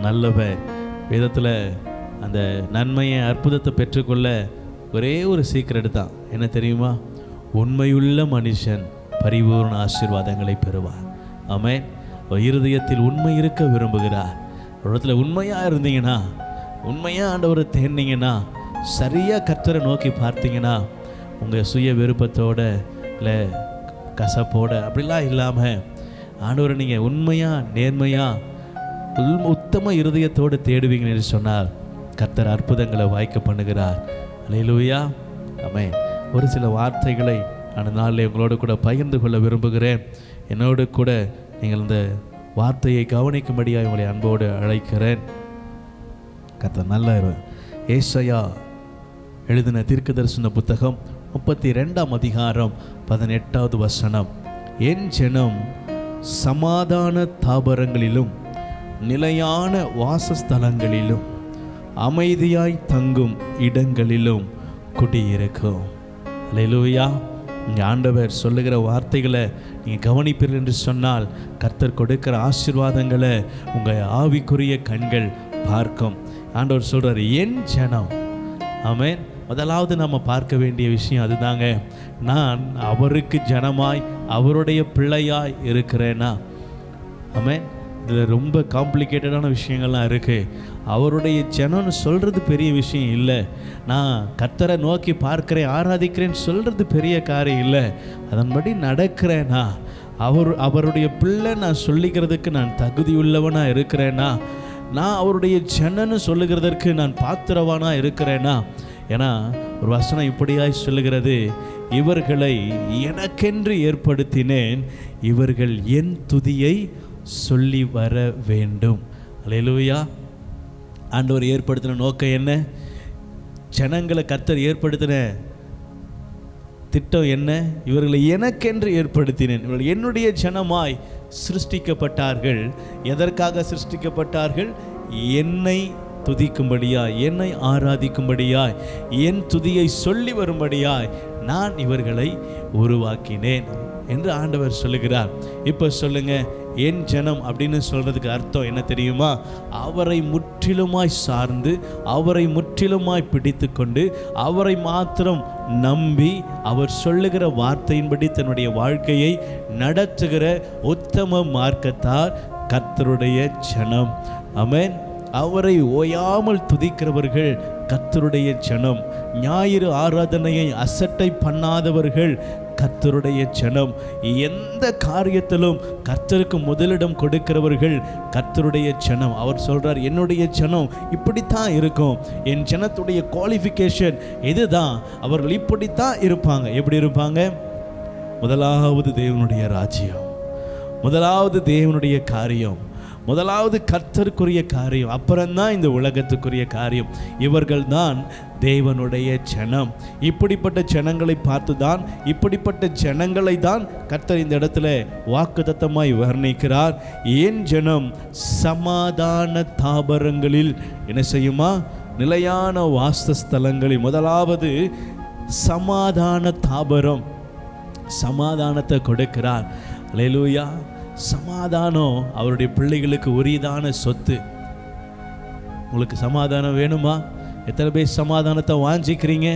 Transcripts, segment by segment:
நல்லவர். வேதத்தில் அந்த நன்மையை அற்புதத்தை பெற்றுக்கொள்ள ஒரே ஒரு சீக்ரெட் தான். என்ன தெரியுமா? உண்மையுள்ள மனுஷன் பரிபூர்ண ஆசீர்வாதங்களை பெறுவார். ஆமென். இருதயத்தில் உண்மை இருக்க விரும்புகிறார். ஒரு இடத்துல உண்மையாக இருந்தீங்கன்னா, உண்மையாக ஆண்டவரை தேடினீங்கன்னா, சரியாக கர்த்தரை நோக்கி பார்த்தீங்கன்னா, உங்கள் சுய விருப்பத்தோட இல்லை கசப்போட அப்படிலாம் இல்லாமல் ஆண்டவரை நீங்கள் உண்மையாக நேர்மையாக உத்தம இருதயத்தோடு தேடுவீங்கன்னு சொன்னால் கர்த்தர் அற்புதங்களை வாய்க்க பண்ணுகிறார். அல்லேலூயா. ஆமென். ஒரு சில வார்த்தைகளை அந்த நாளில் உங்களோடு கூட பகிர்ந்து கொள்ள விரும்புகிறேன். என்னோடு கூட நீங்கள் இந்த வார்த்தையை கவனிக்கும்படியாக உங்களை அன்போடு அழைக்கிறேன். கர்த்தர் நல்லவர். ஏசாயா எழுதின தீர்க்கதரிசன புத்தகம் 32ஆம் அதிகாரம் 18வது வசனம். என் ஜனம் சமாதான தாபரங்களிலும் நிலையான வாசஸ்தலங்களிலும் அமைதியாய் தங்கும் இடங்களிலும் குடியிருக்கும். அல்லேலூயா. இங்கே ஆண்டவர் சொல்லுகிற வார்த்தைகளை நீங்கள் கவனிப்பீர்கள் என்று சொன்னால் கர்த்தர் கொடுக்கிற ஆசீர்வாதங்களை உங்கள் ஆவிக்குரிய கண்கள் பார்க்கும். ஆண்டவர் சொல்கிறார் என் ஜனம். ஆமென். முதலாவது நம்ம பார்க்க வேண்டிய விஷயம் அதுதாங்க. நான் அவருக்கு ஜனமாய் அவருடைய பிள்ளையாய் இருக்கிறேனா? ஆமென். இதில் ரொம்ப காம்ப்ளிகேட்டடான விஷயங்கள்லாம் இருக்குது. அவருடைய ஜனம்னு சொல்கிறது பெரிய விஷயம் இல்லை. நான் கர்த்தரை நோக்கி பார்க்கிறேன் ஆராதிக்கிறேன்னு சொல்கிறது பெரிய காரியம் இல்லை. அதன்படி நடக்கிறேனா? அவருடைய பிள்ளை நான் சொல்லிக்கிறதுக்கு நான் தகுதியுள்ளவனாக இருக்கிறேனா? நான் அவருடைய ஜனன்னு சொல்லுகிறதற்கு நான் பாத்திரவானாக இருக்கிறேனா? ஏன்னா ஒரு வசனம் இப்படியாய் சொல்லுகிறது, இவர்களை எனக்கென்று ஏற்படுத்தினேன், இவர்கள் என் துதியை சொல்லி வர வேண்டும். அல்லேலூயா. ஆண்டவர் ஏற்படுத்தின நோக்கம் என்ன? ஜனங்களை கர்த்தர் ஏற்படுத்தின திட்டம் என்ன? இவர்களை எனக்கென்று ஏற்படுத்தினேன். இவர்கள் என்னுடைய ஜனமாய் சிருஷ்டிக்கப்பட்டார்கள். எதற்காக சிருஷ்டிக்கப்பட்டார்கள்? என்னை துதிக்கும்படியாய், என்னை ஆராதிக்கும்படியாய், என் துதியை சொல்லி வரும்படியாய் நான் இவர்களை உருவாக்கினேன் என்று ஆண்டவர் சொல்லுகிறார். இப்போ சொல்லுங்க, என் ஜனம் அப்படின்னு சொல்றதுக்கு அர்த்தம் என்ன தெரியுமா? அவரை முற்றிலுமாய் சார்ந்து, அவரை முற்றிலுமாய் பிடித்து கொண்டு, அவரை மாத்திரம் நம்பி, அவர் சொல்லுகிற வார்த்தையின்படி தன்னுடைய வாழ்க்கையை நடத்துகிற உத்தம மார்க்கத்தார் கர்த்தருடைய ஜனம். ஆமென். அவரை ஓயாமல் துதிக்கிறவர்கள் கர்த்தருடைய ஜனம். ஞாயிறு ஆராதனையை அசட்டை பண்ணாதவர்கள் கர்த்தருடைய ஜனம். எந்த காரியத்திலும் கர்த்தருக்கு முதலிடம் கொடுக்கிறவர்கள் கர்த்தருடைய ஜனம். அவர் சொல்றார், என்னுடைய ஜனம் இப்படித்தான் இருக்கும். என் ஜனத்துடைய குவாலிஃபிகேஷன் இதுதான். அவர்கள் இப்படித்தான் இருப்பாங்க. எப்படி இருப்பாங்க? முதலாவது தேவனுடைய ராஜ்யம், முதலாவது தேவனுடைய காரியம், முதலாவது கர்த்தருக்குரிய காரியம், அப்புறம்தான் இந்த உலகத்துக்குரிய காரியம். இவர்கள் தான் தேவனுடைய ஜனம். இப்படிப்பட்ட ஜனங்களை பார்த்து தான், இப்படிப்பட்ட ஜனங்களை தான் கர்த்தர் இந்த இடத்துல வாக்குத்தத்தமாய் வர்ணிக்கிறார். என் ஜனம் சமாதான தாபரங்களில் என்ன செய்யுமா? நிலையான வாசஸ்தலங்களில். முதலாவது சமாதான தாபரம், சமாதானத்தை கொடுக்கிறார். அல்லேலூயா. சமாதானம் அவருடைய பிள்ளைகளுக்கு உரியதான சொத்து. உங்களுக்கு சமாதானம் வேணுமா? எத்தனை பேர் சமாதானத்தை வாஞ்சிக்கிறீங்க?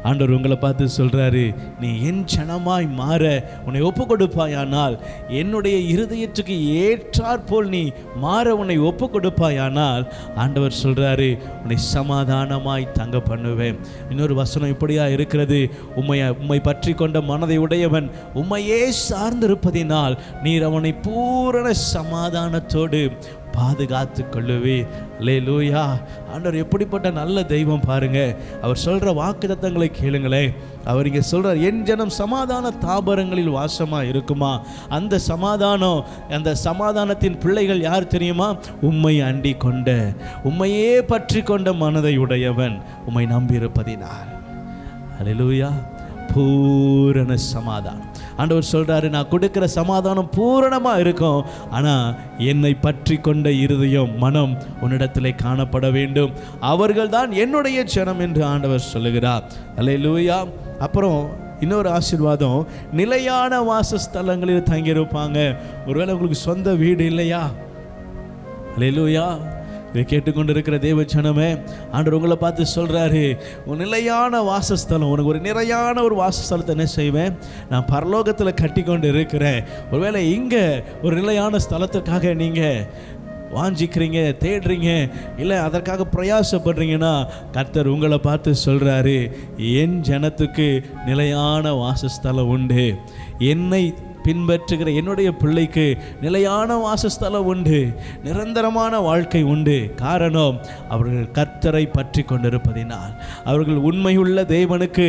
ஆண்டவர் உங்களை பார்த்து சொல்கிறாரு, நீ என் ஜனமாய் மாற உன்னை ஒப்பு கொடுப்பாயானால், என்னுடைய இருதயத்துக்கு ஏற்றாற்போல் நீ மாற உன்னை ஒப்பு கொடுப்பாயானால், ஆண்டவர் சொல்கிறாரு, உன்னை சமாதானமாய் தங்க பண்ணுவேன். இன்னொரு வசனம் இப்படியா இருக்கிறது, உம்மை பற்றி கொண்ட மனதை உடையவன் உம்மையே சார்ந்திருப்பதினால் நீர் அவனை பூரண சமாதானத்தோடு பாதுகாத்து கொள்ளுவே. அல்லேலூயா. ஆண்டவர் எப்படிப்பட்ட நல்ல தெய்வம் பாருங்க. அவர் சொல்ற வாக்குத்தத்தங்களை கேளுங்களேன். அவர் இங்கே சொல்றார், என் ஜனம் சமாதான தாபரங்களில் வாசமா இருக்குமா? அந்த சமாதானம், அந்த சமாதானத்தின் பிள்ளைகள் யார் தெரியுமா? உம்மை அண்டி கொண்ட, உம்மையே பற்றி கொண்ட மனதை உடையவன், உம்மை நம்பியிருப்பதினால். அல்லேலூயா. பூரண சமாதானம். ஆண்டவர் சொல்றாரு, நான் கொடுக்கிற சமாதானம் பூரணமா இருக்கும். ஆனா என்னை பற்றி கொண்ட இருதயம், மனம் உன்னிடத்திலே காணப்பட வேண்டும். அவர்கள் தான் என்னுடைய ஜனம் என்று ஆண்டவர் சொல்லுகிறார். அல்லேலூயா. அப்புறம் இன்னொரு ஆசீர்வாதம், நிலையான வாசஸ்தலங்களில் தங்கியிருப்பாங்க. ஒருவேளை உங்களுக்கு சொந்த வீடு இல்லையா? அல்லேலூயா. இதை கேட்டுக்கொண்டு இருக்கிற தேவ ஜனமே, ஆண்டவர் உங்களை பார்த்து சொல்கிறாரு, ஒரு நிலையான வாசஸ்தலம், உனக்கு ஒரு நிறையான ஒரு வாசஸ்தலத்தை என்ன செய்வேன், நான் பரலோகத்தில் கட்டி கொண்டு இருக்கிறேன். ஒருவேளை இங்கே ஒரு நிலையான ஸ்தலத்திற்காக நீங்கள் வாஞ்சிக்கிறீங்க, தேடுறீங்க, இல்லை அதற்காக பிரயாசப்படுறீங்கன்னா கர்த்தர் உங்களை பார்த்து சொல்கிறாரு, என் ஜனத்துக்கு நிலையான வாசஸ்தலம் உண்டு. என்னை பின்பற்றுகிற என்னுடைய பிள்ளைக்கு நிலையான வாசஸ்தலம் உண்டு, நிரந்தரமான வாழ்க்கை உண்டு. காரணம், அவர்கள் கர்த்தரை பற்றி கொண்டிருப்பதினால், அவர்கள் உண்மையுள்ள தேவனுக்கு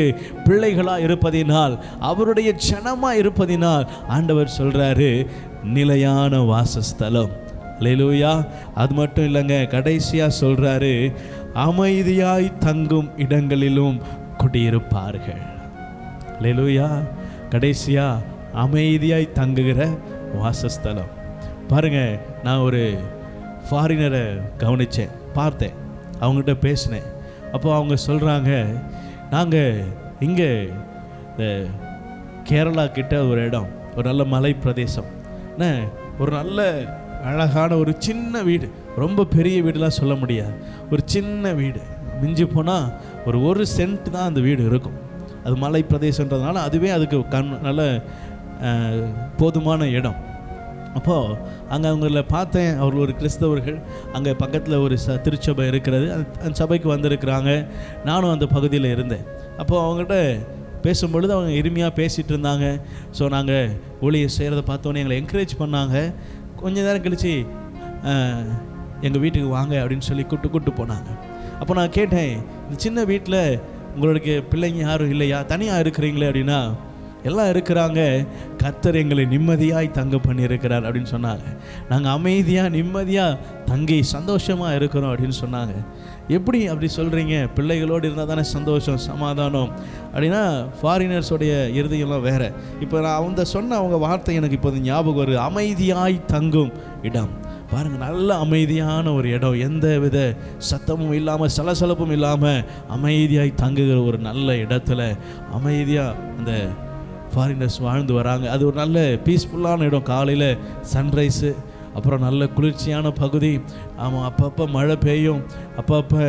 பிள்ளைகளாக இருப்பதினால், அவருடைய ஜனமாக இருப்பதினால் ஆண்டவர் சொல்கிறாரு நிலையான வாசஸ்தலம். அல்லேலூயா. அது மட்டும் இல்லைங்க, கடைசியாக சொல்கிறாரு, அமைதியாய் தங்கும் இடங்களிலும் குடியிருப்பார்கள். அல்லேலூயா. கடைசியாக அமைதியாய் தங்குகிற வாசஸ்தலம். பாருங்கள், நான் ஒரு ஃபாரினரை கவனித்தேன், பார்த்தேன், அவங்ககிட்ட பேசினேன். அப்போ அவங்க சொல்கிறாங்க, நாங்கள் இங்கே இந்த கேரளா கிட்ட ஒரு இடம், ஒரு நல்ல மலை பிரதேசம், ஒரு நல்ல அழகான ஒரு சின்ன வீடு, ரொம்ப பெரிய வீடுலாம் சொல்ல முடியாது, ஒரு சின்ன வீடு, மிஞ்சி போனால் ஒரு சென்ட் தான் அந்த வீடு இருக்கும். அது மலை பிரதேசன்றதுனால அதுவே அதுக்கு நல்ல போதுமான இடம். அப்போது அங்கே அவங்கள பார்த்தேன், அவர்கள் ஒரு கிறிஸ்தவர்கள், அங்கே பக்கத்தில் ஒரு திருச்சபை இருக்கிறது, அந்த சபைக்கு வந்திருக்கிறாங்க. நானும் அந்த பகுதியில் இருந்தேன். அப்போது அவங்கள்ட்ட பேசும்பொழுது அவங்க எளிமையாக பேசிகிட்டு இருந்தாங்க. ஸோ நாங்கள் ஊழியை செய்கிறத பார்த்தோன்னே எங்களை என்கரேஜ் பண்ணாங்க. கொஞ்ச நேரம் கழித்து எங்கள் வீட்டுக்கு வாங்க அப்படின்னு சொல்லி கூப்பிட்டு போனாங்க. அப்போ நான் கேட்டேன், இந்த சின்ன வீட்டில் உங்களுக்கு பிள்ளைங்க யாரும் இல்லையா, தனியாக இருக்கிறீங்களே அப்படின்னா, எல்லாம் இருக்கிறாங்க, கர்த்தர் எங்களை நிம்மதியாய் தங்க பண்ணியிருக்கிறார் அப்படின்னு சொன்னாங்க. நாங்கள் அமைதியாக நிம்மதியாக தங்கி சந்தோஷமாக இருக்கிறோம் அப்படின்னு சொன்னாங்க. எப்படி அப்படி சொல்கிறீங்க, பிள்ளைகளோடு இருந்தால் தானே சந்தோஷம் சமாதானம் அப்படின்னா, ஃபாரினர்ஸோடைய இருதயம்லாம் வேறு. இப்போ நான் அவங்க வார்த்தை எனக்கு இப்போது ஞாபகம் வருது, அமைதியாய் தங்கும் இடம். பாருங்கள், நல்ல அமைதியான ஒரு இடம், எந்த வித சத்தமும் இல்லாமல் சலசலப்பும் இல்லாமல் அமைதியாய் தங்குகிற ஒரு நல்ல இடத்துல அமைதியாக அந்த ஃபாரினர்ஸ் வாழ்ந்து வராங்க. அது ஒரு நல்ல பீஸ்ஃபுல்லான இடம். காலையில் சன்ரைஸு, அப்புறம் நல்ல குளிர்ச்சியான பகுதி. ஆமாம், அப்பப்போ மழை பெய்யும், அப்பப்போ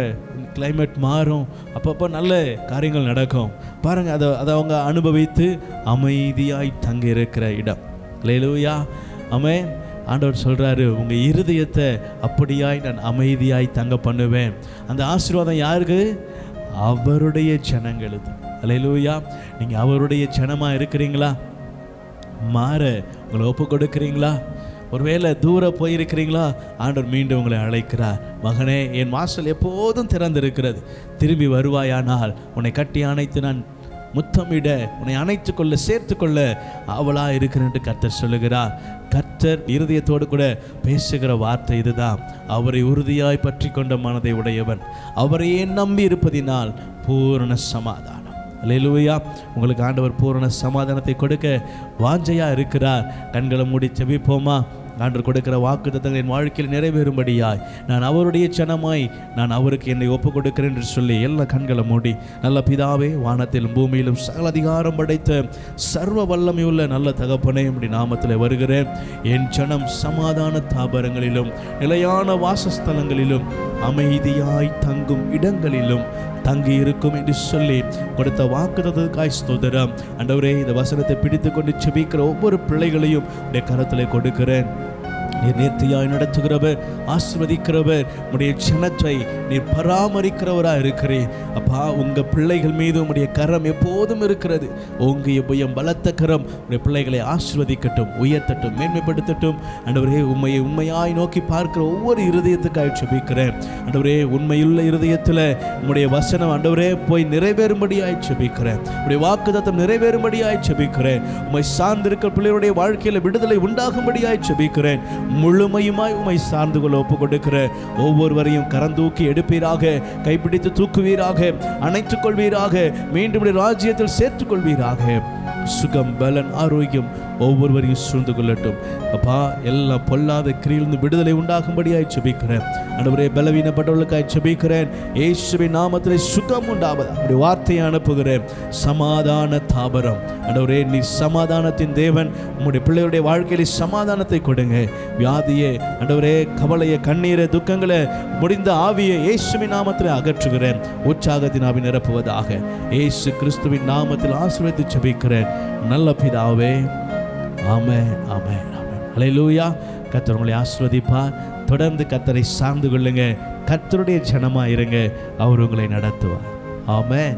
கிளைமேட் மாறும், அப்பப்போ நல்ல காரியங்கள் நடக்கும். பாருங்கள், அதை அவங்க அனுபவித்து அமைதியாய் தங்கி இருக்கிற இடம். அல்லேலூயா. ஆமென். ஆண்டவர் சொல்கிறாரு, உங்கள் இருதயத்தை அப்படியாய் நான் அமைதியாய் தங்க பண்ணுவேன். அந்த ஆசீர்வாதம் யாருக்கு? அவருடைய ஜனங்களுக்கு. அல்லேலூயா. நீங்கள் அவருடைய ஜனமாக இருக்கிறீங்களா? மாற உங்களை ஒப்பு கொடுக்குறீங்களா? ஒருவேளை தூரம் போயிருக்கிறீங்களா? ஆண்டவர் மீண்டும் உங்களை அழைக்கிறார். மகனே, என் வாசல் எப்போதும் திறந்திருக்கிறது, திரும்பி வருவாயானால் உன்னை கட்டி அணைத்து நான் முத்தமிட, உன்னை அணைத்து கொள்ள சேர்த்து கொள்ள அவளா இருக்கிறேன் என்று கர்த்தர் சொல்லுகிறார். கர்த்தர் இருதயத்தோடு கூட பேசுகிற வார்த்தை இதுதான். அவரை உறுதியாய் பற்றி கொண்ட மனதை உடையவன் அவரையே நம்பி இருப்பதினால் பூரண சமாதானம். அல்லேலூயா. உங்களுக்கு ஆண்டவர் பூரண சமாதானத்தை கொடுக்க வாஞ்சையாக இருக்கிறார். கண்களை மூடி ஜெபிப்போமா? ஆண்டவர் கொடுக்கிற வாக்குத்தத்தங்கள் என் வாழ்க்கையில் நிறைவேறும்படியாய் நான் அவருடைய ஜனமாய் நான் அவருக்கு என்னை ஒப்பு கொடுக்கிறேன் என்று சொல்லி எல்லா கண்களை மூடி, நல்ல பிதாவே, வானத்திலும் பூமியிலும் சகல அதிகாரம் படைத்த சர்வ வல்லமையுள்ள நல்ல தகப்பனே, இப்படி நாமத்தில் வருகிறேன். என் ஜனம் சமாதான தாபரங்களிலும் நிலையான வாசஸ்தலங்களிலும் அமைதியாய் தங்கும் இடங்களிலும் தங்கி இருக்கும் என்று சொல்லி கொடுத்த வாக்குத்தத்தத்துக்காய் ஸ்தோத்திரம். ஆண்டவரே, இந்த வசனத்தை பிடித்து கொண்டு செபிக்கிற ஒவ்வொரு பிள்ளைகளையும் உடைய கரத்தில் கொடுக்கிறேன். நீர் நேர்த்தியாய் நடத்துகிறவர், ஆசீர்வதிக்கிறவர், உடைய ஜனத்தை நீர் பராமரிக்கிறவராக இருக்கிறேன். அப்பா, உங்கள் பிள்ளைகள் மீது உடைய கரம் எப்போதும் இருக்கிறது. உங்கள் புயம் பலத்த கரம் உடைய பிள்ளைகளை ஆசீர்வதிக்கட்டும், உயர்த்தட்டும், மேன்மைப்படுத்தட்டும். ஆண்டவரே, உண்மையாய் நோக்கி பார்க்கிற ஒவ்வொரு இருதயத்துக்காக ஜெபிக்கிறேன். ஆண்டவரே, உண்மையுள்ள இருதயத்தில் உடைய வசனம் ஆண்டவரே போய் நிறைவேறும்படியாய் ஜெபிக்கிறேன். உடைய வாக்குத்தத்தம் நிறைவேறும்படியாய் ஜெபிக்கிறேன். உம்மை சார்ந்திருக்கிற பிள்ளைகளுடைய வாழ்க்கையில் விடுதலை உண்டாகும்படியாய் ஜெபிக்கிறேன். முழுமையுமாய் உம்மை சார்ந்து கொள்ள ஒப்பு கொடுக்கிற ஒவ்வொருவரையும் கரந்தூக்கி எடுப்பீராக, கைப்பிடித்து தூக்குவீராக, அணைத்துக் கொள்வீராக, மீண்டும் ராஜ்யத்தில் சேர்த்துக் கொள்வீராக. சுகம், பலன், ஆரோக்கியம் ஒவ்வொருவரையும் சூழ்ந்து கொள்ளட்டும். அப்பா, எல்லா பொல்லாத கிரியிலிருந்து விடுதலை உண்டாகும்படியாய் ஜெபிக்கிறேன். ஆண்டவரே, பலவீனப்பட்டவர்களுக்காய் ஜெபிக்கிறேன். இயேசுவின் நாமத்திலே சுகம் உண்டாவது அப்படி வார்த்தையை அனுப்புகிறேன். சமாதான தாபரம் ஆண்டவரே, நீ சமாதானத்தின் தேவன். உம்முடைய பிள்ளைகளுடைய வாழ்க்கையில சமாதானத்தை கொடுங்க. வியாதியை ஆண்டவரே, கவலையை, கண்ணீரை, துக்கங்களை, முடிந்த ஆவியை இயேசுவின் நாமத்தில் அகற்றுகிறேன். உற்சாகத்தின் ஆவி நிரப்புவதாக இயேசு கிறிஸ்துவின் நாமத்தில் ஆசீர்வதித்து ஜெபிக்கிறேன் நல்ல பிதாவே. ஆமென், ஆமென், ஆமென். ஹல்லேலூயா. கர்த்தர் உங்களை ஆசீர்வதிப்பார். தொடர்ந்து கர்த்தரை சார்ந்து கொள்ளுங்க. கர்த்தருடைய ஜனமா இருங்க. அவர் உங்களை நடத்துவார். ஆமென்.